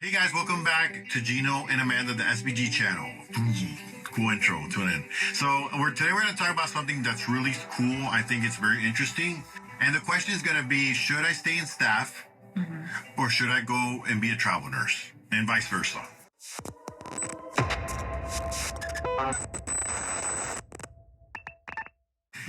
Hey guys, welcome back to Gino and Amanda, the SBG channel. Cool intro, tune in. So today we're going to talk about something that's really cool. I think it's very interesting. And the question is going to be, should I stay in staff or should I go and be a travel nurse and vice versa?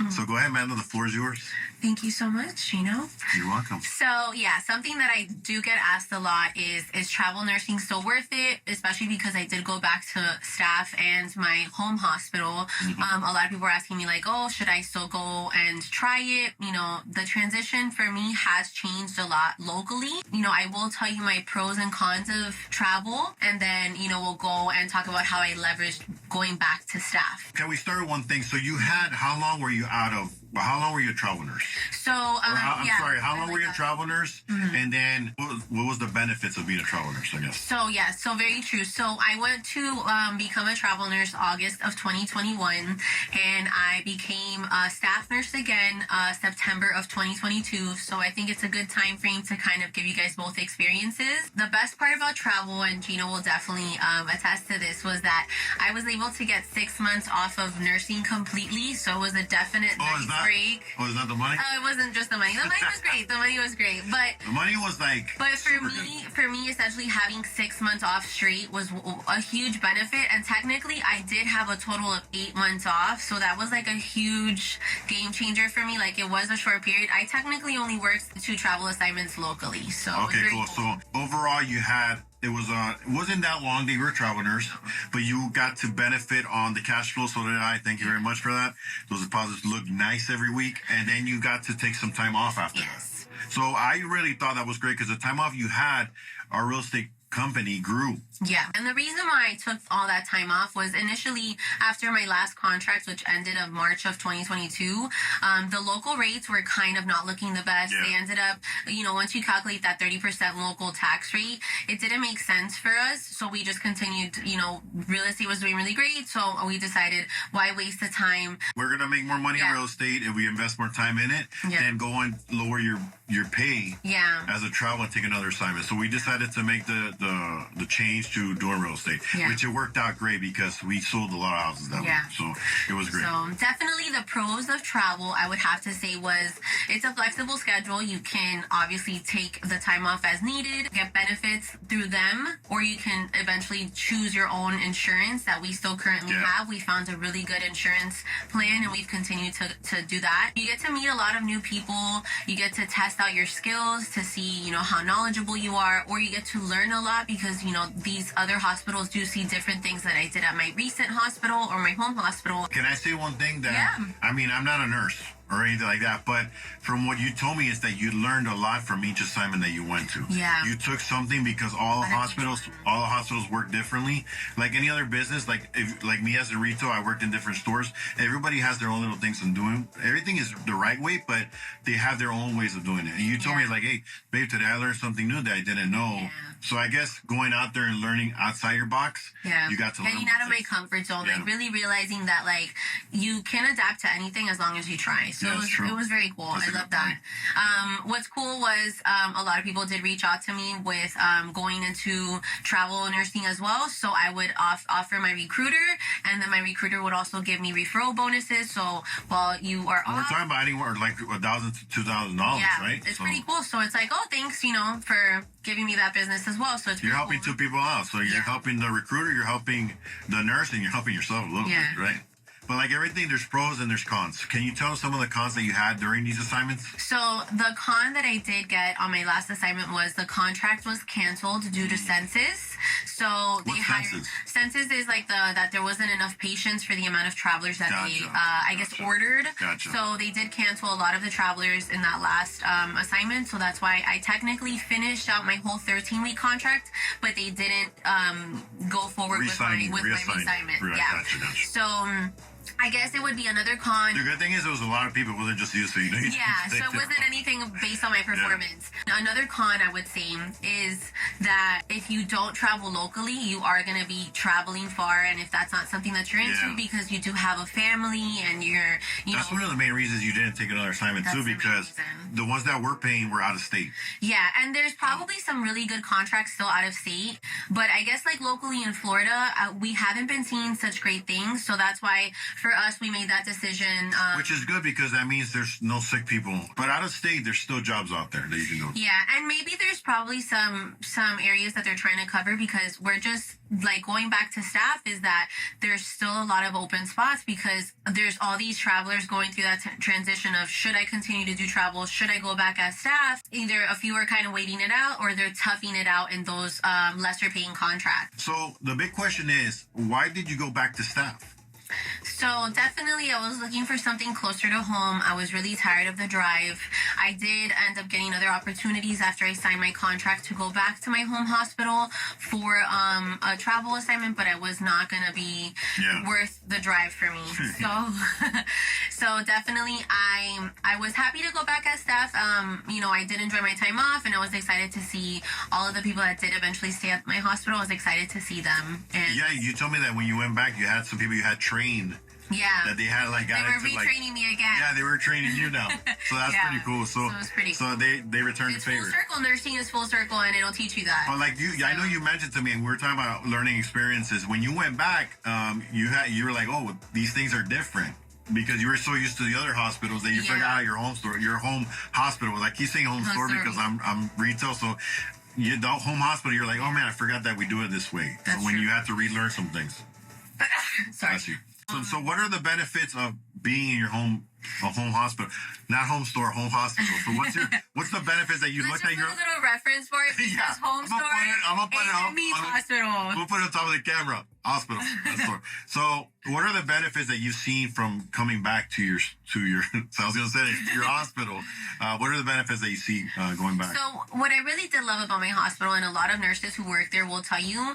So go ahead, Amanda, the floor is yours. Thank you so much, Gino. You're welcome. So yeah, something that I do get asked a lot is travel nursing still worth it? Especially because I did go back to staff and my home hospital. A lot of people are asking me like, oh, should I still go and try it? You know, the transition for me has changed a lot locally. You know, I will tell you my pros and cons of travel, and then, you know, we'll go and talk about how I leveraged going back to staff. Can we start with one thing? So how long were you how long were you a travel nurse? So, how long were you a travel nurse? And then what was the benefits of being a travel nurse, I guess? So very true. So I went to become a travel nurse August of 2021, and I became a staff nurse again September of 2022. So I think it's a good time frame to kind of give you guys both experiences. The best part about travel, and Gino will definitely attest to this, was that I was able to get 6 months off of nursing completely. So it was a definite break. Oh, is that the money? It wasn't just the money. The money was great. The money was great. But the money was like... But for me, essentially having 6 months off straight was a huge benefit. And technically, I did have a total of 8 months off. So that was like a huge game changer for me. Like, it was a short period. I technically only worked 2 travel assignments locally. So okay, cool. So overall, you had... It wasn't that long that you were a travel nurse, but you got to benefit on the cash flow. So did I. Thank you very much for that. Those deposits look nice every week. And then you got to take some time off after that. So I really thought that was great because the time off you had, our real estate company grew. Yeah. And the reason why I took all that time off was initially after my last contract, which ended of March of 2022, the local rates were kind of not looking the best. Yeah. They ended up, you know, once you calculate that 30% local tax rate, it didn't make sense for us. So we just continued, you know, real estate was doing really great. So we decided, why waste the time? We're going to make more money in real estate if we invest more time in it and go and lower your pay as a travel and take another assignment. So we decided to make the change to doing real estate, which it worked out great because we sold a lot of houses that way. So it was great. So definitely the pros of travel, I would have to say, was it's a flexible schedule. You can obviously take the time off as needed, get benefits through them, or you can eventually choose your own insurance that we still currently have. We found a really good insurance plan and we've continued to do that. You get to meet a lot of new people. You get to test out your skills to see, you know, how knowledgeable you are, or you get to learn a lot because, you know, these other hospitals do see different things that I did at my recent hospital or my home hospital. Can I say one thing that, I mean, I'm not a nurse or anything like that, but from what you told me is that you learned a lot from each assignment that you went to. You took something because all the hospitals work differently. Like any other business, like me as a retail, I worked in different stores. Everybody has their own little things and doing. Everything is the right way, but they have their own ways of doing it. And you told me like, hey, babe, today I learned something new that I didn't know. So I guess going out there and learning outside your box, you got to learn. Getting out of my comfort zone, like really realizing that like you can adapt to anything as long as you try. So it was very cool. I love that. What's cool was a lot of people did reach out to me with going into travel nursing as well. So I would offer my recruiter, and then my recruiter would also give me referral bonuses. So while you are we're talking about anywhere like $1,000 to $2,000, right? It's pretty cool. So it's like, oh, thanks, you know, for giving me that business as well. So it's you're helping 2 people out. So you're helping the recruiter, you're helping the nurse, and you're helping yourself a little bit, right? But like everything, there's pros and there's cons. Can you tell us some of the cons that you had during these assignments? So the con that I did get on my last assignment was the contract was canceled due to census. So they hired census is like that there wasn't enough patients for the amount of travelers that they I guess ordered. So they did cancel a lot of the travelers in that last assignment. So that's why I technically finished out my whole 13-week contract, but they didn't go forward with my reassignment. So I guess it would be another con. The good thing is there was a lot of people who wasn't just you, so you know. Yeah, so it wasn't anything based on my performance. Yeah. Another con I would say is that if you don't travel locally, you are going to be traveling far, and if that's not something that you're into because you do have a family and that's one of the main reasons you didn't take another assignment too, because the ones that were paying were out of state. Yeah, and there's probably some really good contracts still out of state, but I guess like locally in Florida, we haven't been seeing such great things, so that's why for us we made that decision. Which is good because that means there's no sick people. But out of state, there's still jobs out there that you can go to. Yeah, and maybe there's probably some areas that they're trying to cover, because we're just like going back to staff is that there's still a lot of open spots because there's all these travelers going through that transition of should I continue to do travel? Should I go back as staff? Either a few are kind of waiting it out or they're toughing it out in those lesser paying contracts. So the big question is, why did you go back to staff? So definitely I was looking for something closer to home. I was really tired of the drive. I did end up getting other opportunities after I signed my contract to go back to my home hospital for a travel assignment, but it was not going to be worth the drive for me. So definitely I was happy to go back as staff. I did enjoy my time off, and I was excited to see all of the people that did eventually stay at my hospital. I was excited to see them. And you told me that when you went back, you had some people you had trained. Yeah. That they had they were retraining me again. Yeah, they were training you now. So that's pretty cool. So it was pretty cool. So they returned the favor. Full circle. Nursing is full circle, and it'll teach you that. But like I know you mentioned to me, and we were talking about learning experiences. When you went back, you were like, oh, these things are different. Because you were so used to the other hospitals that you forgot your home store, your home hospital. I keep saying home store because I'm retail, so the home hospital, you're like, oh man, I forgot that we do it this way. That's when true. you have to relearn some things. Sorry. Bless you. So what are the benefits of being in your home hospital, not home store, home hospital? So what's the benefits that you looked at your? Let's just put a little reference for it. Because home store. I'm gonna put it up. Hospital. I'm gonna put it on top of the camera. Hospital. Store. So what are the benefits that you've seen from coming back to your? So I was gonna say your hospital. What are the benefits that you see going back? So what I really did love about my hospital, and a lot of nurses who work there will tell you,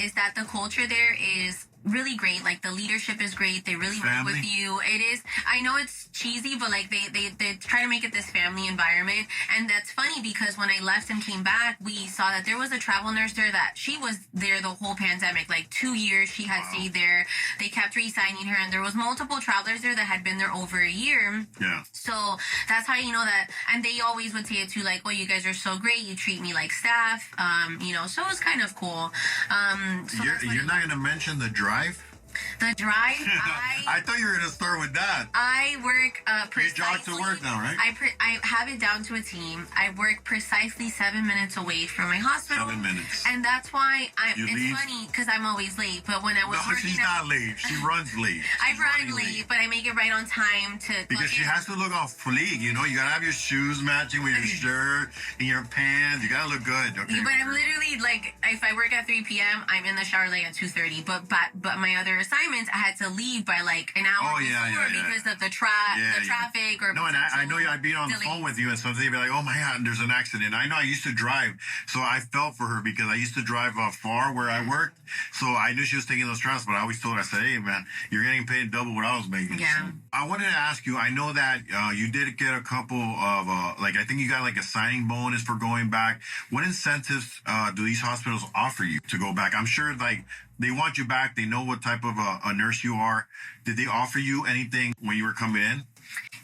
is that the culture there is really great. Like the leadership is great. They really work with you. It is. I know it's cheesy, but like they try to make it this family environment. And that's funny because when I left and came back, we saw that there was a travel nurse there that she was there the whole pandemic, like 2 years she had stayed there. They kept re-signing her, and there was multiple travelers there that had been there over a year. Yeah. So that's how you know that. And they always would say it too, like, oh, you guys are so great. You treat me like staff. So it was kind of cool. So you're not going to mention the drive? The drive, I thought you were going to start with that. I work precisely. You jog to work now, right? I have it down to a team. I work precisely 7 minutes away from my hospital. 7 minutes. And that's why it's funny because I'm always late. But when I was working, she's not late. She runs late. I run late, but I make it right on time because she has to look all fleek. You got to have your shoes matching with your shirt and your pants. You got to look good. Okay. But I'm literally like, if I work at 3 p.m., I'm in the shower like at 2:30. But my other assignments, I had to leave by like an hour because of the traffic or. No, and I know I'd be on the phone with you, and sometimes they'd be like, "Oh my God, there's an accident." I know I used to drive, so I felt for her because I used to drive far where I worked, so I knew she was taking those travels. But I always told her, I said, "Hey, man, you're getting paid double what I was making." Yeah. So I wanted to ask you. I know that you did get a couple of I think you got like a signing bonus for going back. What incentives do these hospitals offer you to go back? I'm sure they want you back. They know what type of a nurse you are. Did they offer you anything when you were coming in?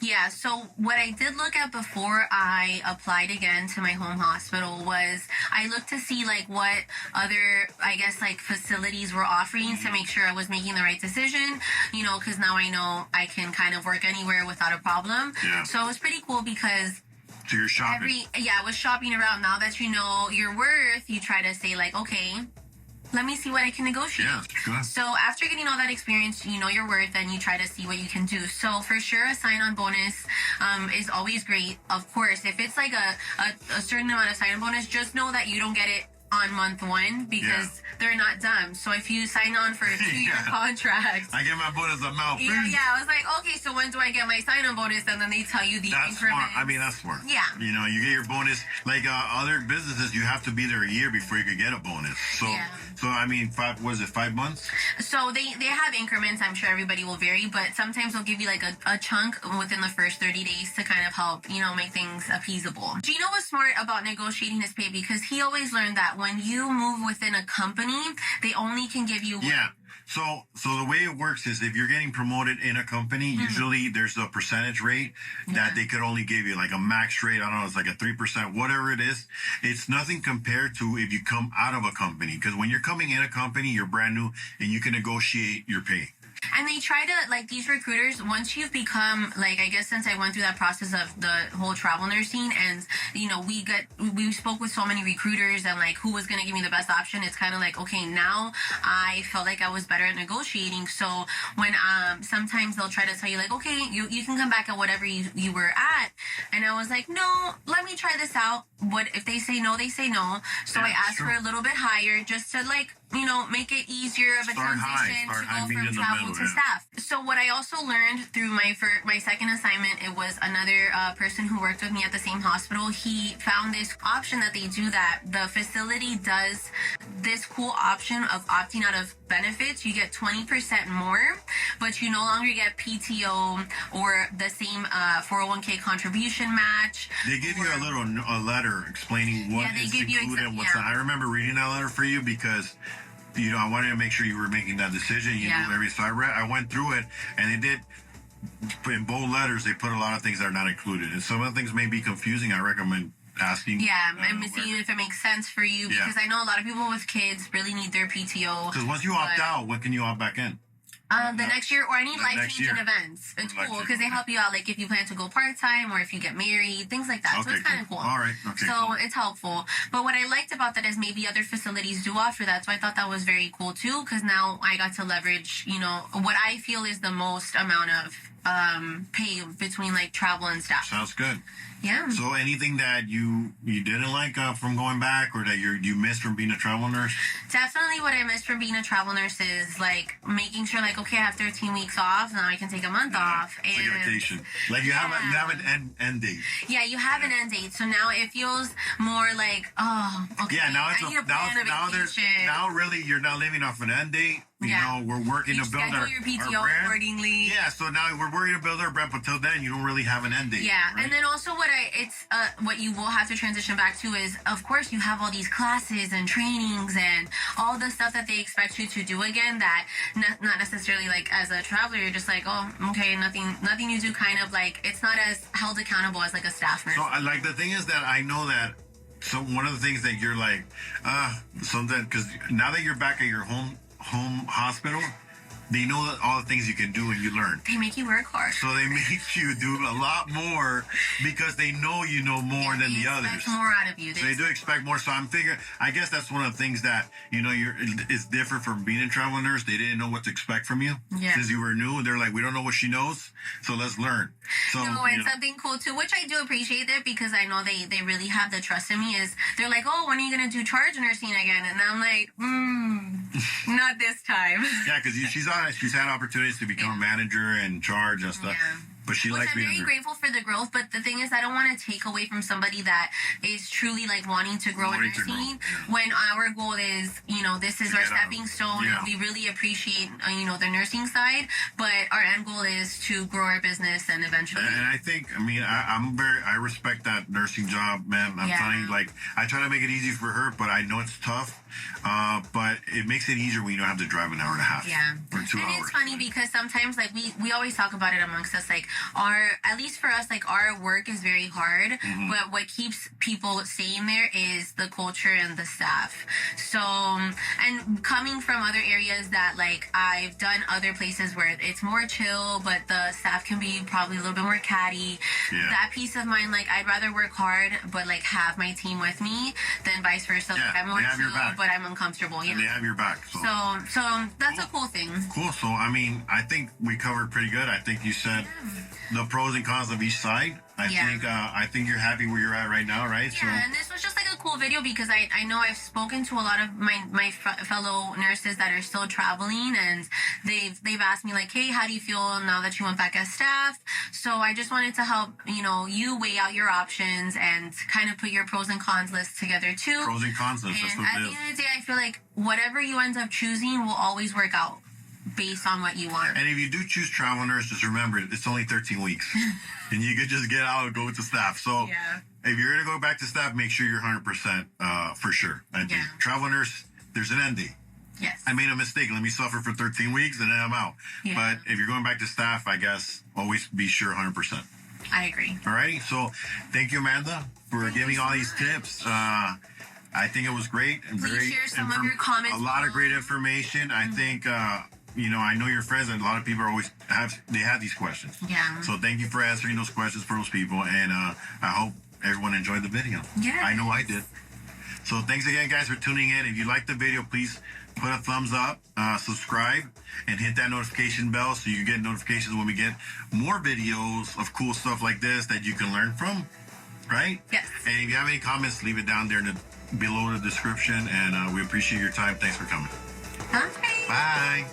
Yeah, so what I did look at before I applied again to my home hospital was I looked to see like what other, I guess, like facilities were offering to make sure I was making the right decision, because now I know I can kind of work anywhere without a problem. Yeah. So it was pretty cool because so you're shopping. I was shopping around. Now that you know your worth, you try to say like, okay, let me see what I can negotiate. Yeah, good. So after getting all that experience, you know your worth, and you try to see what you can do. So for sure, a sign-on bonus is always great. Of course, if it's like a certain amount of sign-on bonus, just know that you don't get it on month one because they're not done. So if you sign on for a 2-year contract, I get my bonus a month. I was like, okay, so when do I get my sign-on bonus? And then they tell you the increments. Smart. I mean, that's smart. Yeah. You know, you get your bonus. Like other businesses, you have to be there a year before you could get a bonus. So, so I mean, 5 months? So they have increments. I'm sure everybody will vary, but sometimes they'll give you like a chunk within the first 30 days to kind of help, you know, make things appeasable. Gino was smart about negotiating his pay because he always learned that when you move within a company, they only can give you So the way it works is if you're getting promoted in a company, usually there's a percentage rate that they could only give you, like a max rate. I don't know, it's like a 3%, whatever it is. It's nothing compared to if you come out of a company. Because when you're coming in a company, you're brand new and you can negotiate your pay. And they try to, like, these recruiters, once you've become, like, I guess since I went through that process of the whole travel nursing and, you know, we spoke with so many recruiters and, like, who was going to give me the best option, it's kind of like, okay, now I felt like I was better at negotiating. So when sometimes they'll try to tell you, like, okay, you can come back at whatever you were at. And I was like, no, let me try this out. What if they say no, they say no. So I asked for a little bit higher just to, like, you know, make it easier of a transition to go from travel to staff. So what I also learned through my second assignment, it was another person who worked with me at the same hospital. He found this option that they do, that the facility does this cool option of opting out of benefits. You get 20% more, but you no longer get PTO or the same 401k contribution match. They give you a letter explaining what is included and what's not. I remember reading that letter for you because, you know, I wanted to make sure you were making that decision. You do every, so I went through it, and they did, in bold letters, they put a lot of things that are not included. And some of the things may be confusing. I recommend asking. I'm seeing if it makes sense for you, because I know a lot of people with kids really need their PTO. Because once you opt out, when can you opt back in? The next year, or any life-changing events. It's cool because they help you out, like if you plan to go part-time or if you get married, things like that. So it's kind of cool. All right. Okay. So it's helpful. But what I liked about that is maybe other facilities do offer that. So I thought that was very cool too, because now I got to leverage, you know, what I feel is the most amount of pay between like travel and staff. Sounds good. Yeah. So anything that you didn't like from going back, or that you missed from being a travel nurse? Definitely what I missed from being a travel nurse is like making sure, like, okay, I have 13 weeks off, now I can take a month off. And like a vacation. Like you have an end date. Yeah, you have an end date. So now it feels more like, oh, okay. Yeah, now now really you're not living off an end date. You know, we're working to build our PTO brand accordingly. Yeah, so now we're working to build our brand, but till then you don't really have an end date. Yeah, right? And then also what you will have to transition back to is, of course, you have all these classes and trainings and all the stuff that they expect you to do again, that not necessarily like as a traveler you're just like, oh, okay, nothing you do, kind of like it's not as held accountable as like a staff nurse. So like the thing is that I know that. So one of the things that you're like, something, because now that you're back at your home hospital, they know that all the things you can do and you learn. They make you work hard. So they make you do a lot more because they know you know more than the others. They expect more out of you. So they do expect more. So I'm figuring, I guess that's one of the things that, you know, it's different from being a travel nurse. They didn't know what to expect from you. Yeah. Since you were new, they're like, we don't know what she knows, so let's learn. So, no, and something cool too, which I do appreciate it, because I know they really have the trust in me, is they're like, oh, when are you going to do charge nursing again? And I'm like, not this time. Yeah, because she's had opportunities to become a manager and charge and stuff. Yeah. But she likes being I'm very grateful for the growth, but the thing is, I don't want to take away from somebody that is truly like wanting to grow in nursing, when our goal is, you know, this is our stepping stone, and we really appreciate, you know, the nursing side, but our end goal is to grow our business and eventually. And I think, I mean, I respect that nursing job, man. I'm telling you, like, I try to make it easy for her, but I know it's tough. But it makes it easier when you don't have to drive an hour and a half. Yeah. Or 2 hours. And it's funny because sometimes, like, we always talk about it amongst us, like, at least for us, like, our work is very hard, but what keeps people staying there is the culture and the staff. So, and coming from other areas that, like, I've done other places where it's more chill, but the staff can be probably a little bit more catty. Yeah. That peace of mind, like, I'd rather work hard, but, like, have my team with me than vice versa. Yeah, like, I'm more chill, but I'm uncomfortable. Yeah. And they have your back. So that's a cool thing. Cool. So, I mean, I think we covered pretty good. I think you said the pros and cons of each side. I think you're happy where you're at right now, right? Yeah, so, and this was just like a cool cool video because I know I've spoken to a lot of my fellow nurses that are still traveling, and they've asked me like, hey, how do you feel now that you went back as staff? So I just wanted to help, you weigh out your options and kind of put your pros and cons list together too. Pros and cons list. And at the end of the day, I feel like whatever you end up choosing will always work out based on what you want. And if you do choose travel nurse, just remember it's only 13 weeks. And you could just get out and go to staff. So if you're going to go back to staff, make sure you're 100% for sure. I think travel nurse, there's an end date. Yes. I made a mistake. Let me suffer for 13 weeks and then I'm out. Yeah. But if you're going back to staff, I guess always be sure 100%. I agree. Alrighty. So thank you, Amanda, for giving all these tips. I think it was great. And Please share some of your comments. A lot of great information. I think, I know your friends and a lot of people have these questions. Yeah. So thank you for answering those questions for those people. And I hope everyone enjoyed the video. Yeah. I know I did. So thanks again, guys, for tuning in. If you liked the video, please put a thumbs up, subscribe, and hit that notification bell so you get notifications when we get more videos of cool stuff like this that you can learn from, right? Yes. And if you have any comments, leave it down there below the description, and we appreciate your time. Thanks for coming. Okay. Bye.